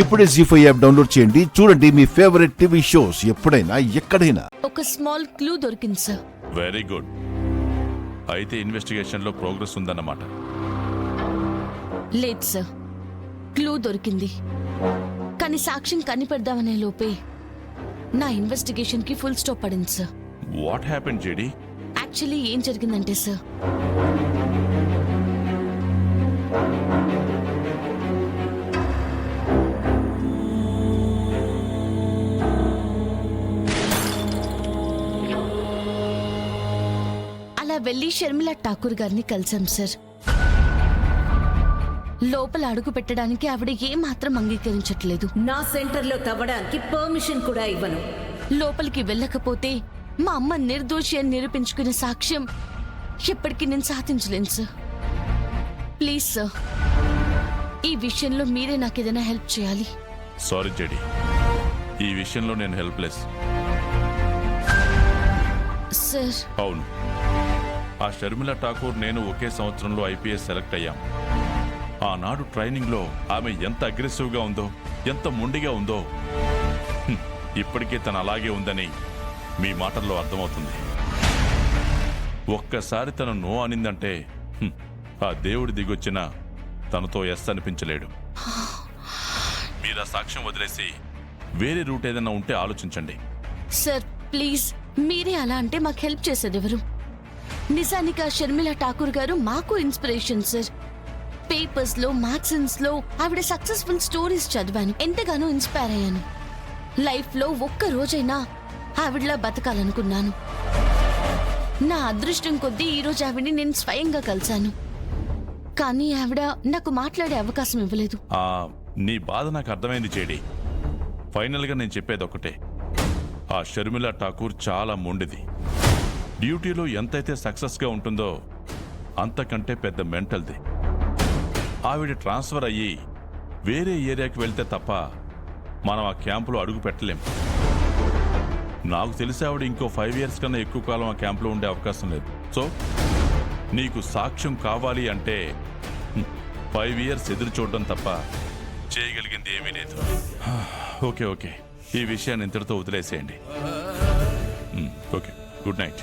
ఇప్పుడే జీ5 app download చేయండి. చూడండి మీ ఫేవరెట్ టీవీ షోస్ ఎప్పుడైనా ఎక్కడైనా. ఒక స్మాల్ క్లూ దొరికింది సార్. Very good. అయితే ఇన్వెస్టిగేషన్ లో ప్రోగ్రెస్ ఉందన్నమాట. లేదు సార్, క్లూ దొరికింది కానీ సాక్ష్యం కనిపెడదామనే లోపే నా ఇన్వెస్టిగేషన్ కి ఫుల్ స్టాప్ పడింది sir. What happened JD? Actually ఏం జరిగిందంటే సార్, అలా వెళ్ళి షర్మిల ఠాకూర్ గారిని కలిసాం సార్. లోపల అడుగు పెట్టడానికి ఆవిడ ఏమాత్రం అంగీకరించట్లేదు. నా సెంటర్లో తవ్వడానికి పర్మిషన్ కూడా ఇవ్వను. లోపలికి వెళ్ళకపోతే మా అమ్మ నిర్దోషి అని నిరూపించుకునే సాక్ష్యం ఎప్పటికీ నేను సాధించలేను సార్. ప్లీజ్ సార్, ఈ విషయంలో మీరే నాకు ఏదైనా హెల్ప్ చేయాలి. సారీ జేడీ, ఈ విషయంలో నేను హెల్ప్లెస్. సార్ అవును, ఆ షర్మిల ఠాకూర్ నేను ఒకే సంవత్సరంలో ఐపీఎస్ సెలెక్ట్ అయ్యాం. ఆనాడు ట్రైనింగ్ లో ఆమె ఎంత అగ్రెసివ్ గా ఉందో, ఎంత మొండిగా ఉందో ఇప్పటికే తను అలాగే ఉందని మీ మాటల్లో అర్థమవుతుంది. ఒక్కసారి తను నో అనిందంటే ఆ దేవుడి దిగొచ్చిన తనతో ఎస్ అనిపించలేడు. మీరు ఆ సాక్ష్యం వదిలేసి వేరే రూట్ ఏదైనా ఉంటే ఆలోచించండి. సార్ ప్లీజ్, మీరే అలా అంటే మాకు హెల్ప్ చేసేది ఎవరు? నిజానికి ఆ షర్మిల ఠాకూర్ గారు మాకు ఇన్స్పిరేషన్ సార్. పేపర్స్ లో, మ్యాగజైన్స్ లో ఆవిడ సక్సెస్ఫుల్ స్టోరీస్ చదివాను, ఎంతగానో ఇన్స్పైర్ అయ్యాను. లైఫ్ లో ఒక్క రోజైనా ఆవిడలా బతకాలనుకున్నాను. నా అదృష్టం కొద్దీ ఈ రోజు ఆవిడని నేను స్వయంగా కలిశాను. కానీ ఆవిడ నాకు మాట్లాడే అవకాశం ఇవ్వలేదు. నీ బాధ నాకు అర్థమైంది జేడీ. ఫైనల్ గా నేను చెప్పేది ఒకటే, ఆ షర్మిల ఠాకూర్ చాలా మొండిది. డ్యూటీలో ఎంతైతే సక్సెస్ గా ఉంటుందో అంతకంటే పెద్ద మెంటల్ది. ఆవిడ ట్రాన్స్ఫర్ అయ్యి వేరే ఏరియాకి వెళ్తే తప్ప మనం ఆ క్యాంపులో అడుగు పెట్టలేం. నాకు తెలిసి ఆవిడ ఇంకో 5 years కన్నా ఎక్కువ కాలం ఆ క్యాంపులో ఉండే అవకాశం లేదు. సో నీకు సాక్ష్యం కావాలి అంటే 5 years ఎదురు చూడడం తప్ప చేయగలిగింది ఏమీ లేదు. ఓకే ఓకే, ఈ విషయాన్ని ఇంతటితో వదిలేసేయండి. Okay, good night.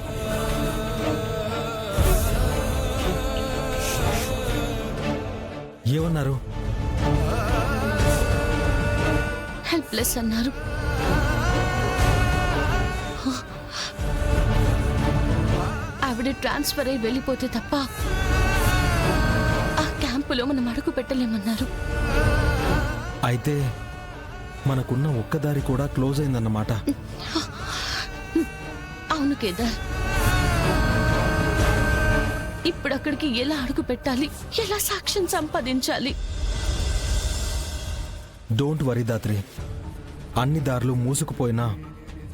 ఏమన్నారు? హెల్ప్లెస్ అన్నారు. ఆవిడ ట్రాన్స్ఫర్ అయి వెళ్ళిపోతే తప్ప ఆ క్యాంపులో మనం అడుగు పెట్టలేమన్నారు. అయితే మనకున్న ఒక్క దారి కూడా క్లోజ్ అయిందన్నమాట. అవును కేదార్, ఇప్పుడు అక్కడికి ఎలా అడుగు పెట్టాలి, ఎలా సాక్ష్యం సంపాదించాలి? డోంట్ వరీ దాత్రి, అన్ని దారులు మూసుకుపోయినా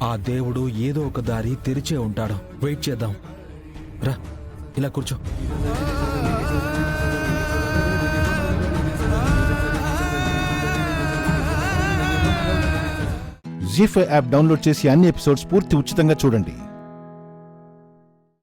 ఆ దేవుడు ఏదో ఒక దారి తెరిచే ఉంటాడు. వెయిట్ చేద్దాం. రా, ఇలా కూర్చో. జీ5 యాప్ డౌన్లోడ్ చేసి అన్ని ఎపిసోడ్స్ పూర్తి ఉచితంగా చూడండి.